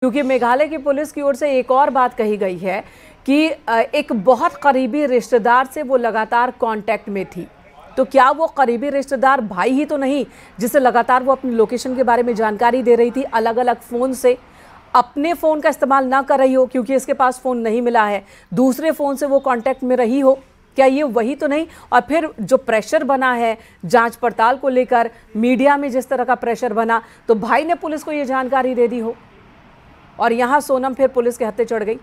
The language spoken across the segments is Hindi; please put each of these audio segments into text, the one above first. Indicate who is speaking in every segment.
Speaker 1: क्योंकि मेघालय की पुलिस की ओर से एक और बात कही गई है कि एक बहुत करीबी रिश्तेदार से वो लगातार कांटेक्ट में थी। तो क्या वो करीबी रिश्तेदार भाई ही तो नहीं जिसे लगातार वो अपनी लोकेशन के बारे में जानकारी दे रही थी, अलग अलग फ़ोन से अपने फ़ोन का इस्तेमाल ना कर रही हो क्योंकि इसके पास फ़ोन नहीं मिला है, दूसरे फ़ोन से वो कांटेक्ट में रही हो? क्या ये वही तो नहीं? और फिर जो प्रेशर बना है जांच पड़ताल को लेकर, मीडिया में जिस तरह का प्रेशर बना, तो भाई ने पुलिस को ये जानकारी दे दी हो और यहां सोनम फिर पुलिस के हत्थे चढ़ गई।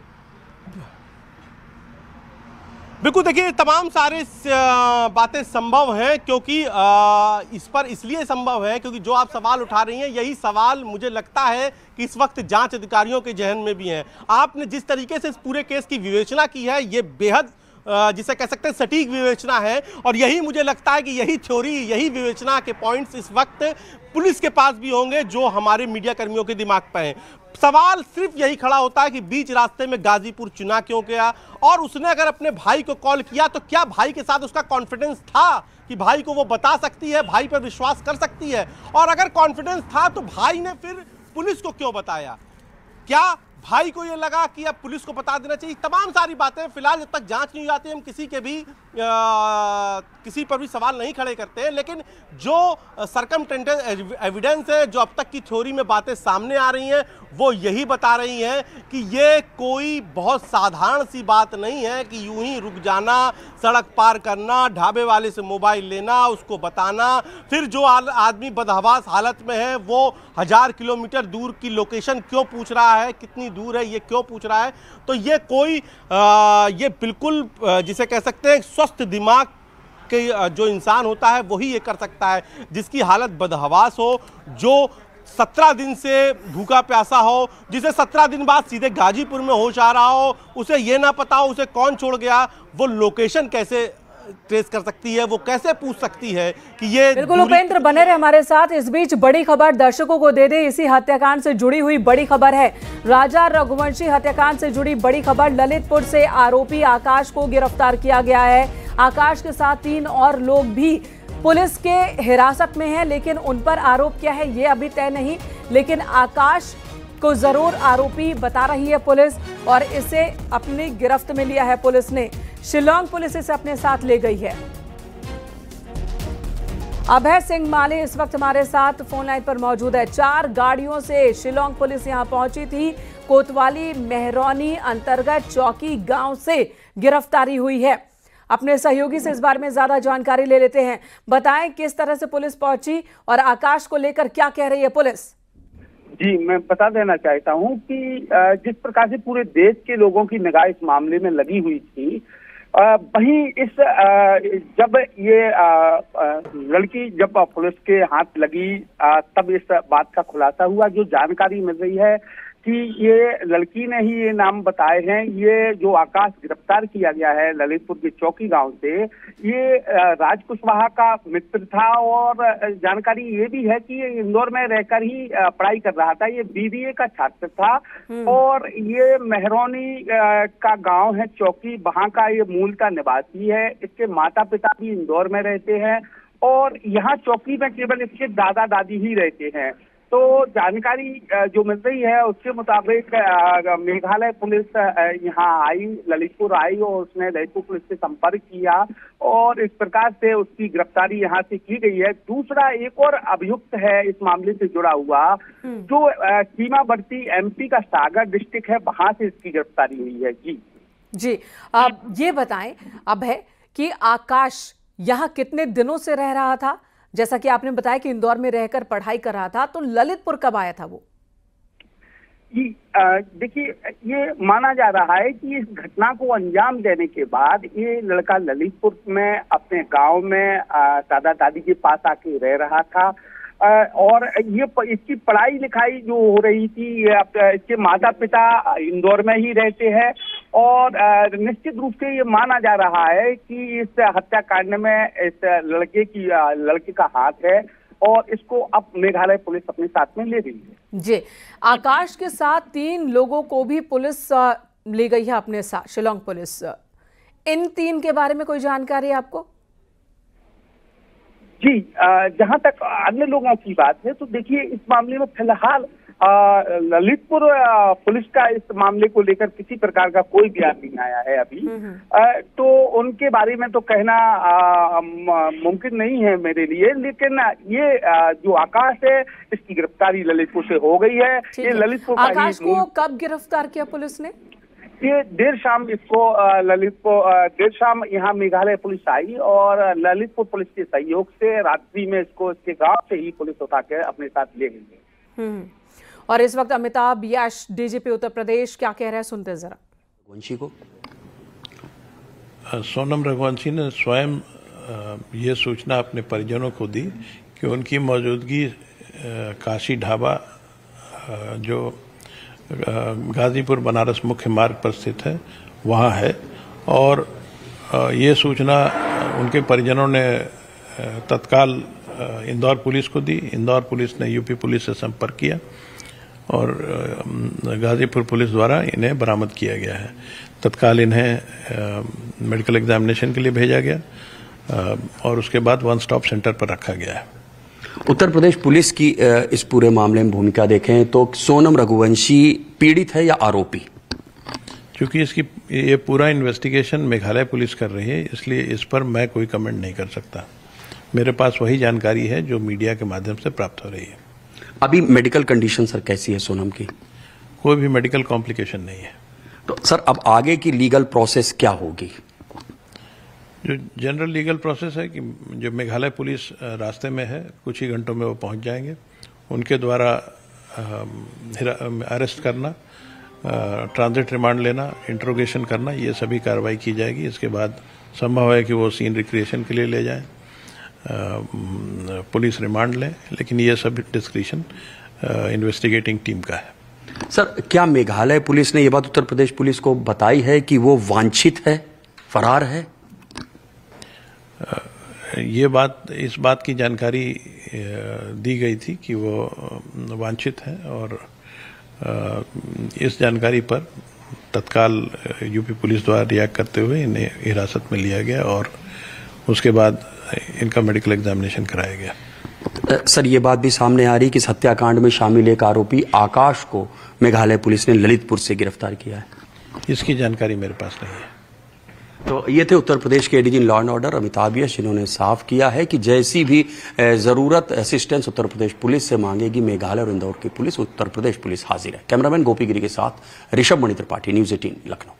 Speaker 2: बिल्कुल, देखिए तमाम सारे बातें संभव हैं क्योंकि इस पर इसलिए संभव है क्योंकि जो आप सवाल उठा रही हैं यही सवाल मुझे लगता है कि इस वक्त जांच अधिकारियों के जहन में भी हैं। आपने जिस तरीके से इस पूरे केस की विवेचना की है ये बेहद जिसे कह सकते हैं सटीक विवेचना है और यही मुझे लगता है कि यही थ्योरी, यही विवेचना के पॉइंट्स इस वक्त पुलिस के पास भी होंगे जो हमारे मीडिया कर्मियों के दिमाग पर हैं। सवाल सिर्फ यही खड़ा होता है कि बीच रास्ते में गाजीपुर चुना क्यों गया और उसने अगर अपने भाई को कॉल किया तो क्या भाई के साथ उसका कॉन्फिडेंस था कि भाई को वो बता सकती है, भाई पर विश्वास कर सकती है? और अगर कॉन्फिडेंस था तो भाई ने फिर पुलिस को क्यों बताया? क्या भाई को ये लगा कि अब पुलिस को बता देना चाहिए? तमाम सारी बातें फिलहाल जब तक जांच नहीं आती हम किसी पर भी सवाल नहीं खड़े करते, लेकिन जो सरकमटेंटेंट एविडेंस है, जो अब तक की थ्योरी में बातें सामने आ रही हैं वो यही बता रही हैं कि ये कोई बहुत साधारण सी बात नहीं है कि यूं ही रुक जाना, सड़क पार करना, ढाबे वाले से मोबाइल लेना, उसको बताना, फिर जो आदमी बदहवास हालत में है वो 1000 किलोमीटर दूर की लोकेशन क्यों पूछ रहा है, कितनी दूर है ये क्यों पूछ रहा है? तो ये कोई ये बिल्कुल जिसे कह सकते हैं स्वस्थ दिमाग के जो इंसान होता है वही ये कर सकता है, जिसकी हालत बदहवास हो, जो 17 दिन से भूखा प्यासा हो, जिसे 17 दिन बाद सीधे गाजीपुर में होश आ रहा हो, उसे ये ना पता हो उसे कौन छोड़ गया, वो लोकेशन कैसे ट्रेस कर सकती है, वो कैसे पूछ सकती है कि ये?
Speaker 1: बिल्कुल उपेंद्र, बने रहे हमारे साथ। इस बीच बड़ी खबर दर्शकों को दे दे, इसी हत्याकांड से जुड़ी हुई बड़ी खबर है। राजा रघुवंशी हत्याकांड से जुड़ी बड़ी खबर। ललितपुर से आरोपी आकाश को गिरफ्तार किया गया है। आकाश के साथ 3 और लोग भी पुलिस के हिरासत में हैं, लेकिन उन पर आरोप क्या है ये अभी तय नहीं, लेकिन आकाश को जरूर आरोपी बता रही है पुलिस और इसे अपनी गिरफ्त में लिया है पुलिस ने। शिलांग पुलिस इसे अपने साथ ले गई है। अभय सिंह माले इस वक्त हमारे साथ फोन लाइन पर मौजूद है। 4 गाड़ियों से शिलांग पुलिस यहां पहुंची थी। कोतवाली मेहरौनी अंतर्गत चौकी गांव से गिरफ्तारी हुई है। अपने सहयोगी से इस बारे में ज्यादा जानकारी ले लेते हैं। बताएं किस तरह से पुलिस पहुंची और आकाश को लेकर क्या कह रही है पुलिस?
Speaker 3: जी, मैं बता देना चाहता हूं कि जिस प्रकार से पूरे देश के लोगों की निगाह इस मामले में लगी हुई थी, वहीं जब ये लड़की जब पुलिस के हाथ लगी तब इस बात का खुलासा हुआ। जो जानकारी मिल रही है कि ये लड़की ने ही ये नाम बताए हैं। ये जो आकाश गिरफ्तार किया गया है ललितपुर के चौकी गांव से, ये राज कुशवाहा का मित्र था और जानकारी ये भी है कि ये इंदौर में रहकर ही पढ़ाई कर रहा था। ये बीबीए का छात्र था और ये मेहरौनी का गांव है चौकी, वहां का ये मूल का निवासी है। इसके माता पिता भी इंदौर में रहते हैं और यहाँ चौकी में केवल इसके दादा दादी ही रहते हैं। तो जानकारी जो मिल रही है उसके मुताबिक मेघालय पुलिस यहाँ आई, ललितपुर आई और उसने ललितपुर पुलिस से संपर्क किया और इस प्रकार से उसकी गिरफ्तारी यहाँ से की गई है। दूसरा एक और अभियुक्त है इस मामले से जुड़ा हुआ, जो सीमावर्ती एमपी का सागर डिस्ट्रिक्ट है, वहां से इसकी गिरफ्तारी हुई है। जी
Speaker 1: आप ये बताएं अब है कि आकाश यहाँ कितने दिनों से रह रहा था? जैसा कि आपने बताया कि इंदौर में रहकर पढ़ाई कर रहा था, तो ललितपुर कब आया था वो?
Speaker 3: देखिए, ये माना जा रहा है कि इस घटना को अंजाम देने के बाद ये लड़का ललितपुर में अपने गांव में दादा दादी के पास आके रह रहा था और ये इसकी पढ़ाई लिखाई जो हो रही थी, इसके माता पिता इंदौर में ही रहते हैं और निश्चित रूप से ये माना जा रहा है कि इस हत्याकांड में इस लड़के का हाथ है और इसको अब मेघालय पुलिस अपने साथ में ले रही है।
Speaker 1: जी, आकाश के साथ 3 लोगों को भी पुलिस ले गई है अपने साथ, शिलांग पुलिस। इन 3 के बारे में कोई जानकारी है आपको?
Speaker 3: जी, जहां तक अन्य लोगों की बात है तो देखिए इस मामले में फिलहाल ललितपुर पुलिस का इस मामले को लेकर किसी प्रकार का कोई बयान नहीं आया है अभी। तो उनके बारे में तो कहना मुमकिन नहीं है मेरे लिए, लेकिन ये जो आकाश है इसकी गिरफ्तारी ललितपुर से हो गई है। ये ललितपुर
Speaker 1: आकाश को कब गिरफ्तार किया पुलिस ने?
Speaker 3: ये देर शाम इसको देर शाम यहाँ मेघालय पुलिस आई और ललितपुर पुलिस के सहयोग से रात्रि में इसको इसके गांव से ही पुलिस उठा के अपने साथ ले गई है।
Speaker 1: और इस वक्त अमिताभ यश डीजीपी उत्तर प्रदेश क्या कह रहे हैं, सुनते हैं जरा।
Speaker 4: रघुवंशी को
Speaker 5: सोनम रघुवंशी ने स्वयं ये सूचना अपने परिजनों को दी कि उनकी मौजूदगी काशी ढाबा जो गाजीपुर बनारस मुख्य मार्ग पर स्थित है वहाँ है, और ये सूचना उनके परिजनों ने तत्काल इंदौर पुलिस को दी। इंदौर पुलिस ने यूपी पुलिस से संपर्क किया और गाजीपुर पुलिस द्वारा इन्हें बरामद किया गया है। तत्काल इन्हें मेडिकल एग्जामिनेशन के लिए भेजा गया और उसके बाद वन स्टॉप सेंटर पर रखा गया है।
Speaker 4: उत्तर प्रदेश पुलिस की इस पूरे मामले में भूमिका देखें तो सोनम रघुवंशी पीड़ित है या आरोपी?
Speaker 5: क्योंकि इसकी ये पूरा इन्वेस्टिगेशन मेघालय पुलिस कर रही है, इसलिए इस पर मैं कोई कमेंट नहीं कर सकता। मेरे पास वही जानकारी है जो मीडिया के माध्यम से प्राप्त हो रही है।
Speaker 4: अभी मेडिकल कंडीशन सर कैसी है सोनम की?
Speaker 5: कोई भी मेडिकल कॉम्प्लिकेशन नहीं है।
Speaker 4: तो सर अब आगे की लीगल प्रोसेस क्या होगी?
Speaker 5: जो जनरल लीगल प्रोसेस है कि जो मेघालय पुलिस रास्ते में है, कुछ ही घंटों में वो पहुंच जाएंगे। उनके द्वारा अरेस्ट करना, ट्रांजिट रिमांड लेना, इंट्रोगेशन करना, ये सभी कार्रवाई की जाएगी। इसके बाद संभव है कि वो सीन रिक्रिएशन के लिए ले जाएं, पुलिस रिमांड लें, लेकिन ये सब डिस्क्रिशन इन्वेस्टिगेटिंग टीम का है।
Speaker 4: सर क्या मेघालय पुलिस ने ये बात उत्तर प्रदेश पुलिस को बताई है कि वो वांछित है, फरार है?
Speaker 5: इस बात की जानकारी दी गई थी कि वो वांछित है और इस जानकारी पर तत्काल यूपी पुलिस द्वारा रिएक्ट करते हुए इन्हें हिरासत में लिया गया और उसके बाद इनका मेडिकल एग्जामिनेशन कराया गया।
Speaker 4: सर ये बात भी सामने आ रही कि इस हत्याकांड में शामिल एक आरोपी आकाश को मेघालय पुलिस ने ललितपुर से गिरफ्तार किया है।
Speaker 5: इसकी जानकारी मेरे पास नहीं है।
Speaker 4: तो ये थे उत्तर प्रदेश के ADG law and order Amitabh Yash, जिन्होंने साफ किया है कि जैसी भी जरूरत असिस्टेंस उत्तर प्रदेश पुलिस से मांगेगी मेघालय और इंदौर की पुलिस, उत्तर प्रदेश पुलिस हाजिर है। कैमरामैन गोपी गिरी के साथ ऋषभ मणि त्रिपाठी, न्यूज़ 18 लखनऊ।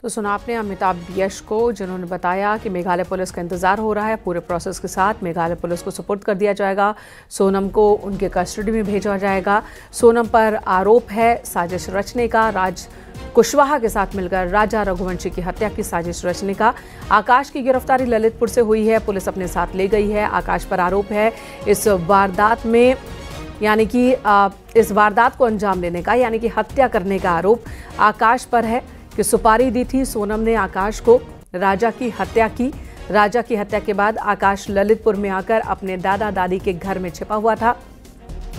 Speaker 1: तो सुना आपने अमिताभ यश को, जिन्होंने बताया कि मेघालय पुलिस का इंतजार हो रहा है। पूरे प्रोसेस के साथ मेघालय पुलिस को सुपुर्द कर दिया जाएगा। सोनम को उनके कस्टडी में भेजा जाएगा। सोनम पर आरोप है साजिश रचने का, राज कुशवाहा के साथ मिलकर राजा रघुवंशी की हत्या की साजिश रचने का। आकाश की गिरफ्तारी ललितपुर से हुई है, पुलिस अपने साथ ले गई है। आकाश पर आरोप है इस वारदात में, यानी कि इस वारदात को अंजाम देने का, यानी कि हत्या करने का आरोप आकाश पर है कि सुपारी दी थी सोनम ने आकाश को, राजा की हत्या की। राजा की हत्या के बाद आकाश ललितपुर में आकर अपने दादा दादी के घर में छिपा हुआ था,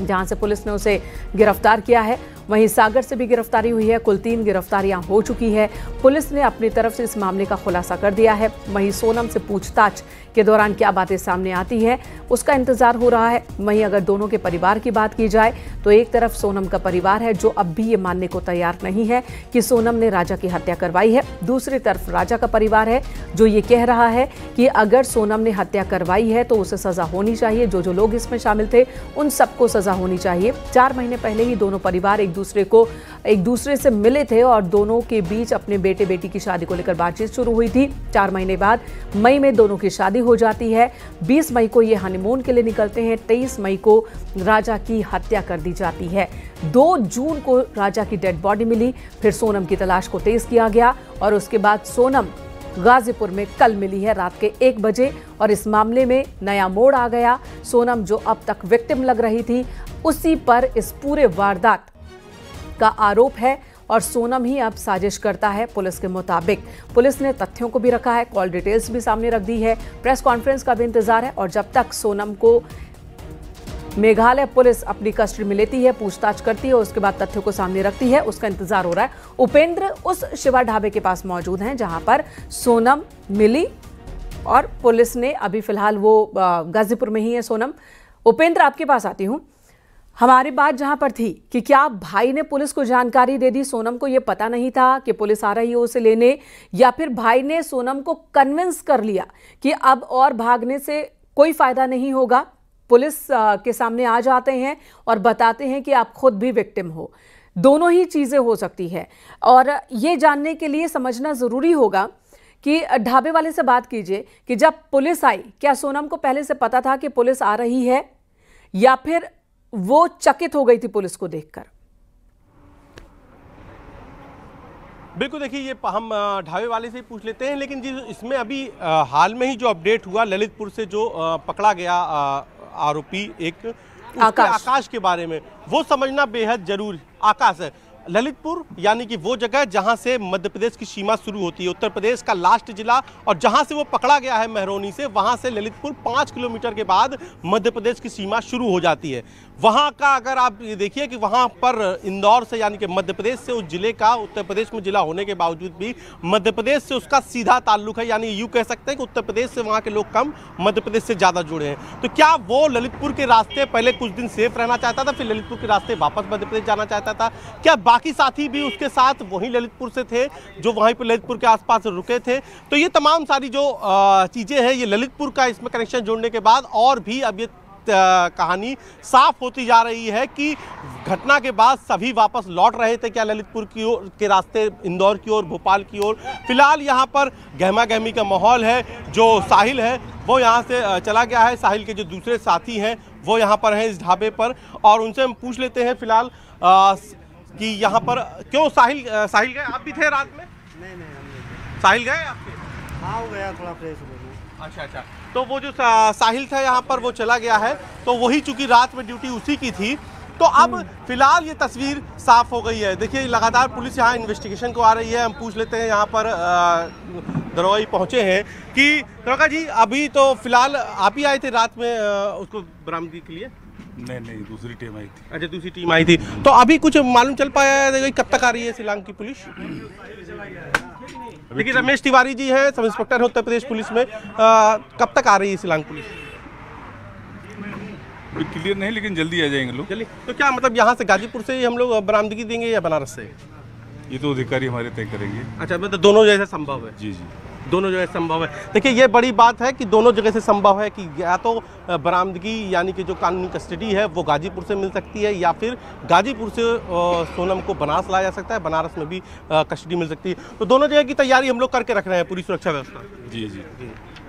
Speaker 1: जहां से पुलिस ने उसे गिरफ्तार किया है। वहीं सागर से भी गिरफ्तारी हुई है। कुल 3 गिरफ्तारियां हो चुकी है। पुलिस ने अपनी तरफ से इस मामले का खुलासा कर दिया है। वहीं सोनम से पूछताछ के दौरान क्या बातें सामने आती है उसका इंतजार हो रहा है। वहीं अगर दोनों के परिवार की बात की जाए तो एक तरफ सोनम का परिवार है जो अब भी ये मानने को तैयार नहीं है कि सोनम ने राजा की हत्या करवाई है। दूसरी तरफ राजा का परिवार है जो ये कह रहा है कि अगर सोनम ने हत्या करवाई है तो उसे सजा होनी चाहिए। जो लोग इसमें शामिल थे उन सबको सजा होनी चाहिए। 4 महीने पहले ही दोनों परिवार एक दूसरे से मिले थे और दोनों के बीच अपने बेटे बेटी की शादी को लेकर बातचीत शुरू हुई थी। 4 महीने बाद मई में दोनों की शादी हो जाती है। 20 मई को ये हनीमून के लिए निकलते हैं। 23 मई को राजा की हत्या कर दी जाती है। 2 जून को राजा की डेड बॉडी मिली। फिर सोनम की तलाश को तेज किया गया और उसके बाद सोनम गाजीपुर में कल मिली है रात के 1 बजे और इस मामले में नया मोड़ आ गया। सोनम जो अब तक विक्टिम लग रही थी उसी पर इस पूरे वारदात का आरोप है और सोनम ही अब साजिश करता है। पुलिस के मुताबिक पुलिस ने तथ्यों को भी रखा है, कॉल डिटेल्स भी सामने रख दी है, प्रेस कॉन्फ्रेंस का भी इंतजार है और जब तक सोनम को मेघालय पुलिस अपनी कस्टडी में लेती है, पूछताछ करती है, उसके बाद तथ्यों को सामने रखती है, उसका इंतजार हो रहा है। उपेंद्र उस शिवा ढाबे के पास मौजूद हैं जहां पर सोनम मिली और पुलिस ने अभी फिलहाल वो गाजीपुर में ही है सोनम। उपेंद्र, आपके पास आती हूं। हमारी बात जहां पर थी कि क्या भाई ने पुलिस को जानकारी दे दी, सोनम को यह पता नहीं था कि पुलिस आ रही है उसे लेने, या फिर भाई ने सोनम को कन्विंस कर लिया कि अब और भागने से कोई फायदा नहीं होगा, पुलिस के सामने आ जाते हैं और बताते हैं कि आप खुद भी विक्टिम हो। दोनों ही चीजें हो सकती है, और ये जानने के लिए समझना जरूरी होगा कि ढाबे वाले से बात कीजिए कि जब पुलिस आई, क्या सोनम को पहले से पता था कि पुलिस आ रही है, या फिर वो चकित हो गई थी पुलिस को देखकर?
Speaker 2: बिल्कुल, देखिए ये हम ढाबे वाले से ही पूछ लेते हैं, लेकिन जी इसमें अभी हाल में ही जो अपडेट हुआ ललितपुर से जो पकड़ा गया आरोपी एक आकाश के बारे में, वो समझना बेहद जरूरी। आकाश है ललितपुर यानी कि वो जगह जहां से मध्य प्रदेश की सीमा शुरू होती है, उत्तर प्रदेश का लास्ट जिला, और जहां से वो पकड़ा गया है महरौनी से, वहां से ललितपुर 5 किलोमीटर के बाद मध्य प्रदेश की सीमा शुरू हो जाती है। वहां का अगर आप ये देखिए कि वहां पर इंदौर से यानी कि मध्य प्रदेश से उस जिले का, उत्तर प्रदेश में जिला होने के बावजूद भी मध्य प्रदेश से उसका सीधा ताल्लुक है, यानी यूँ कह सकते हैं कि उत्तर प्रदेश से वहाँ के लोग कम, मध्य प्रदेश से ज़्यादा जुड़े हैं। तो क्या वो ललितपुर के रास्ते पहले कुछ दिन सेफ रहना चाहता था, फिर ललितपुर के रास्ते वापस मध्य प्रदेश जाना चाहता था? क्या बाकी साथी भी उसके साथ वहीं ललितपुर से थे, जो वहीं पर ललितपुर के आसपास रुके थे? तो ये तमाम सारी जो चीज़ें हैं, ये ललितपुर का इसमें कनेक्शन जोड़ने के बाद और भी अब ये कहानी साफ होती जा रही है कि घटना के बाद सभी वापस लौट रहे थे क्या ललितपुर की ओर के रास्ते, इंदौर की ओर, भोपाल की ओर। फिलहाल यहाँ पर गहमा गहमी का माहौल है। जो साहिल है वो यहाँ से चला गया है, साहिल के जो दूसरे साथी हैं वो यहाँ पर हैं इस ढाबे पर, और उनसे हम पूछ लेते हैं फिलहाल कि यहाँ पर क्यों साहिल गए? आप भी थे रात में? नहीं, साहिल गए आपके?
Speaker 6: हाँ, हो गया थोड़ा फ्रेश हो गया।
Speaker 2: अच्छा, तो वो जो साहिल था यहाँ पर वो चला गया है, तो वही चूंकि रात में ड्यूटी उसी की थी, तो अब फिलहाल ये तस्वीर साफ हो गई है। देखिए लगातार पुलिस यहाँ इन्वेस्टिगेशन को आ रही है। हम पूछ लेते हैं, यहाँ पर दरोगा पहुँचे हैं कि दरोगा जी अभी तो फिलहाल आप ही आए थे रात में उसको बरामदगी के लिए?
Speaker 7: नहीं, दूसरी टीम आई थी।
Speaker 2: अच्छा, दूसरी टीम आई थी। तो अभी कुछ मालूम चल पाया है कब तक आ रही है शिलांग की पुलिस? देखिए रमेश तिवारी जी हैं, सब इंस्पेक्टर है उत्तर प्रदेश पुलिस में, कब तक आ रही है शिलांग पुलिस?
Speaker 7: क्लियर नहीं, लेकिन जल्दी आ जाएंगे लोग।
Speaker 2: जल्दी? तो क्या मतलब यहाँ से गाजीपुर से ही हम लोग बरामदगी देंगे या बनारस से?
Speaker 7: ये तो अधिकारी हमारे तय करेंगे।
Speaker 2: अच्छा, मतलब दोनों जगह संभव है?
Speaker 7: जी,
Speaker 2: दोनों जगह संभव है। देखिए ये बड़ी बात है कि दोनों जगह से संभव है कि या तो बरामदगी यानी कि जो कानूनी कस्टडी है वो गाजीपुर से मिल सकती है, या फिर गाजीपुर से सोनम को बनारस लाया जा सकता है, बनारस में भी कस्टडी मिल सकती है। तो दोनों जगह की तैयारी हम लोग करके रख रहे हैं, पूरी सुरक्षा व्यवस्था।
Speaker 7: जी।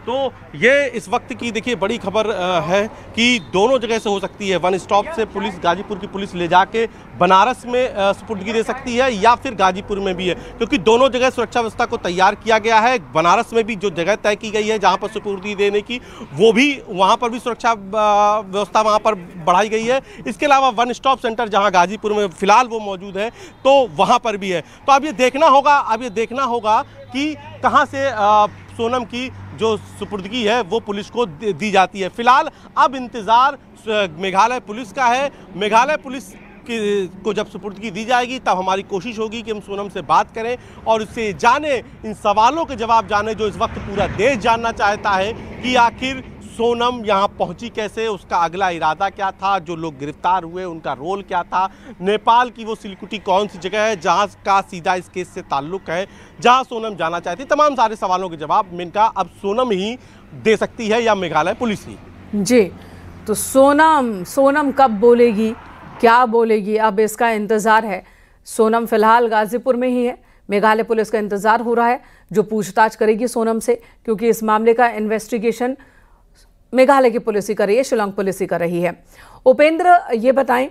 Speaker 2: तो ये इस वक्त की देखिए बड़ी खबर है कि दोनों जगह से हो सकती है। वन स्टॉप से पुलिस, गाजीपुर की पुलिस ले जाके बनारस में सुपुर्दगी दे सकती है, या फिर गाजीपुर में भी है, क्योंकि दोनों जगह सुरक्षा व्यवस्था को तैयार किया गया है। बनारस में भी जो जगह तय की गई है जहां पर सुपुर्दगी देने की, वो भी वहां पर भी सुरक्षा व्यवस्था वहां पर बढ़ाई गई है। इसके अलावा वन स्टॉप सेंटर जहां गाजीपुर में फिलहाल वो मौजूद है, तो वहां पर भी है। तो अब ये देखना होगा कि कहाँ से सोनम की जो सुपुर्दगी है वो पुलिस को दी जाती है। फिलहाल अब इंतजार मेघालय पुलिस का है। मेघालय पुलिस को जब सुपुर्दगी दी जाएगी तब हमारी कोशिश होगी कि हम सोनम से बात करें और उससे जाने, इन सवालों के जवाब जाने जो इस वक्त पूरा देश जानना चाहता है कि आखिर सोनम यहाँ पहुंची कैसे, उसका अगला इरादा क्या था, जो लोग गिरफ्तार हुए उनका रोल क्या था, नेपाल की वो सिलकुटी कौन सी जगह है जहाँ का सीधा इस केस से ताल्लुक है, जहाँ सोनम जाना चाहती। तमाम सारे सवालों के जवाब इनका अब सोनम ही दे सकती है या मेघालय पुलिस ही।
Speaker 1: जी, तो सोनम कब बोलेगी, क्या बोलेगी, अब इसका इंतज़ार है। सोनम फिलहाल गाजीपुर में ही है, मेघालय पुलिस का इंतज़ार हो रहा है जो पूछताछ करेगी सोनम से, क्योंकि इस मामले का इन्वेस्टिगेशन मेघालय की पुलिस ही कर रही है, शिलांग पुलिस ही कर रही है। उपेंद्र, ये बताएं,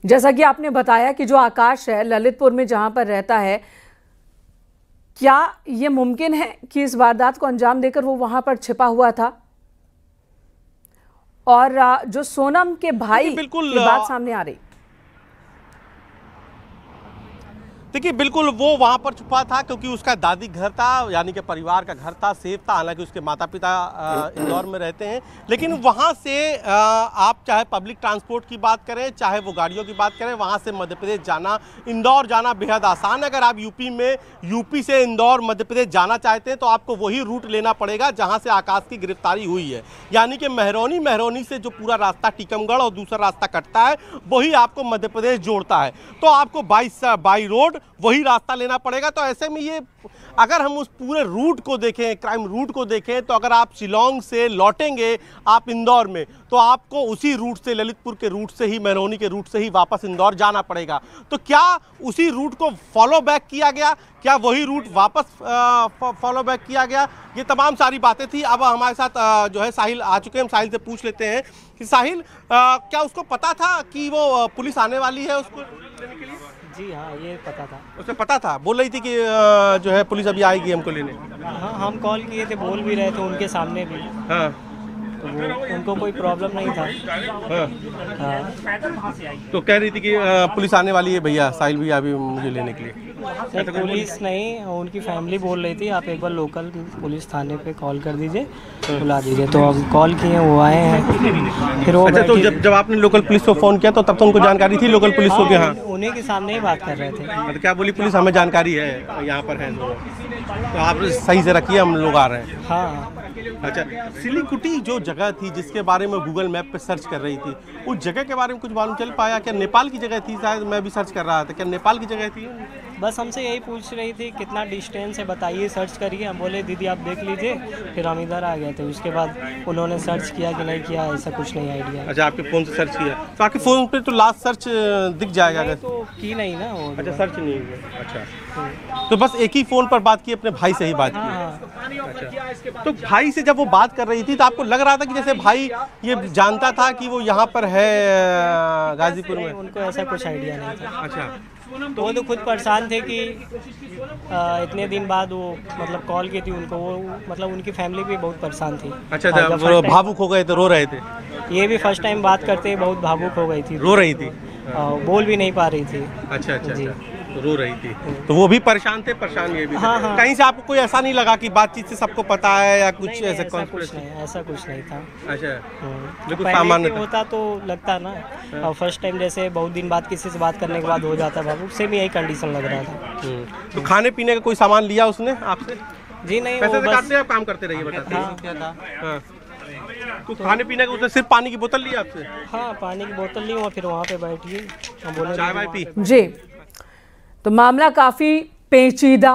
Speaker 1: जैसा कि आपने बताया कि जो आकाश है ललितपुर में जहां पर रहता है, क्या यह मुमकिन है कि इस वारदात को अंजाम देकर वो वहां पर छिपा हुआ था? और जो सोनम के भाई की बात सामने आ रही,
Speaker 2: देखिए बिल्कुल वो वहाँ पर छुपा था क्योंकि उसका दादी घर था, यानी कि परिवार का घर था, सेफ था। हालांकि उसके माता पिता इंदौर में रहते हैं, लेकिन वहाँ से आप चाहे पब्लिक ट्रांसपोर्ट की बात करें, चाहे वो गाड़ियों की बात करें, वहाँ से मध्य प्रदेश जाना, इंदौर जाना बेहद आसान है। अगर आप यूपी से इंदौर मध्य प्रदेश जाना चाहते हैं तो आपको वही रूट लेना पड़ेगा जहाँ से आकाश की गिरफ्तारी हुई है, यानी कि मेहरौनी से जो पूरा रास्ता टीकमगढ़ और दूसरा रास्ता कटता है वही आपको मध्य प्रदेश जोड़ता है। तो आपको बाई रोड वही रास्ता लेना पड़ेगा। तो ऐसे में ये अगर हम उस पूरे रूट को देखें, क्राइम रूट को देखें, तो अगर आप शिलोंग से लौटेंगे आप इंदौर में तो आपको उसी रूट से, ललितपुर के रूट से ही, मेहरौनी के रूट से ही वापस इंदौर जाना पड़ेगा। तो क्या उसी रूट को फॉलो बैक किया गया, क्या वही रूट वापस फॉलो बैक किया गया, ये तमाम सारी बातें थी। अब हमारे साथ जो है साहिल आ चुके हैं, हम साहिल से पूछ लेते हैं कि साहिल क्या उसको पता था कि वो पुलिस आने वाली है उसको लेने के लिए?
Speaker 6: जी हाँ, ये पता था।
Speaker 2: उसे पता था, बोल रही थी कि जो है पुलिस अभी आएगी हमको लेने।
Speaker 6: हाँ, हम कॉल किए थे, बोल भी रहे थे उनके सामने भी।
Speaker 2: हाँ,
Speaker 6: तो वो उनको कोई प्रॉब्लम नहीं था।
Speaker 2: हाँ। तो कह रही थी कि पुलिस आने वाली है भैया, साहिल भैया अभी मुझे लेने के लिए।
Speaker 6: नहीं, पुलिस नहीं, उनकी फैमिली बोल रही थी आप एक बार लोकल पुलिस थाने पे कॉल कर दीजिए, बुला दीजिए। तो अब कॉल किए, वो आए हैं। फिर वो
Speaker 2: अच्छा, तो जब आपने लोकल पुलिस को फोन किया तो तब तो उनको जानकारी थी लोकल पुलिस को? हाँ,
Speaker 6: उन्हीं के सामने ही बात कर रहे थे।
Speaker 2: तो क्या बोली पुलिस? हमें जानकारी है, यहाँ पर है, तो आप सही से रखिए, हम लोग आ रहे हैं।
Speaker 6: हाँ।
Speaker 2: अच्छा, सिलीगुड़ी जो जगह थी जिसके बारे में गूगल मैप पे सर्च कर रही थी, उस जगह के बारे में कुछ मालूम चल पाया? क्या नेपाल की जगह थी? शायद मैं भी सर्च कर रहा था, क्या नेपाल की जगह थी?
Speaker 6: बस हमसे यही पूछ रही थी कितना डिस्टेंस है बताइए, सर्च करिए। हम बोले दीदी आप देख लीजिए, फिर हम इधर आ गए थे। उसके बाद उन्होंने सर्च किया कि नहीं किया, ऐसा कुछ नहीं आइडिया।
Speaker 2: अच्छा, आपके फ़ोन से सर्च किया? तो आपके फ़ोन पे तो लास्ट सर्च दिख जाएगा अगर
Speaker 6: तो की नहीं ना वो।
Speaker 2: अच्छा, सर्च नहीं हुआ। अच्छा, तो बस एक ही फ़ोन पर बात की, अपने भाई से ही बात की? अच्छा, तो भाई से जब वो बात कर रही थी तो आपको लग रहा था कि जैसे भाई ये जानता था कि वो यहाँ पर है गाजीपुर में?
Speaker 6: उनको ऐसा कुछ आइडिया नहीं था।
Speaker 2: अच्छा,
Speaker 6: तो वो तो खुद परेशान थे कि इतने दिन बाद वो मतलब कॉल की थी उनको, वो मतलब उनकी फैमिली भी बहुत परेशान थी।
Speaker 2: अच्छा, वो भावुक हो गए थे, रो रहे थे?
Speaker 6: ये भी फर्स्ट टाइम बात करते बहुत भावुक हो गई थी,
Speaker 2: रो रही थी,
Speaker 6: बोल भी नहीं पा रही थी।
Speaker 2: अच्छा अच्छा, अच्छा, रो रही थी। तो वो भी परेशान थे, परेशान ये भी थे।
Speaker 6: हाँ।
Speaker 2: कहीं से आपको कोई ऐसा नहीं लगा कि बातचीत से सबको पता है या कुछ
Speaker 6: नहीं,
Speaker 2: ऐसा?
Speaker 6: ऐसा कुछ नहीं था।
Speaker 2: अच्छा,
Speaker 6: बिल्कुल सामान्य होता तो लगता ना। और फर्स्ट टाइम जैसे बहुत दिन बाद किसी से बात करने के बाद हो जाता बाबू, सेम यही कंडीशन लग रहा था।
Speaker 2: तो खाने पीने का कोई सामान लिया उसने आपसे?
Speaker 6: जी नहीं,
Speaker 2: पैसे से काटते आप काम करते रहिए, बताते हैं क्या था? हाँ, तो खाने पीने का उसने सिर्फ पानी की बोतल ली आपसे?
Speaker 6: हाँ, पानी की बोतल ली और फिर वहाँ पे बैठी, हम बोले
Speaker 2: चाय वाय पी?
Speaker 1: जी, तो मामला काफी पेचीदा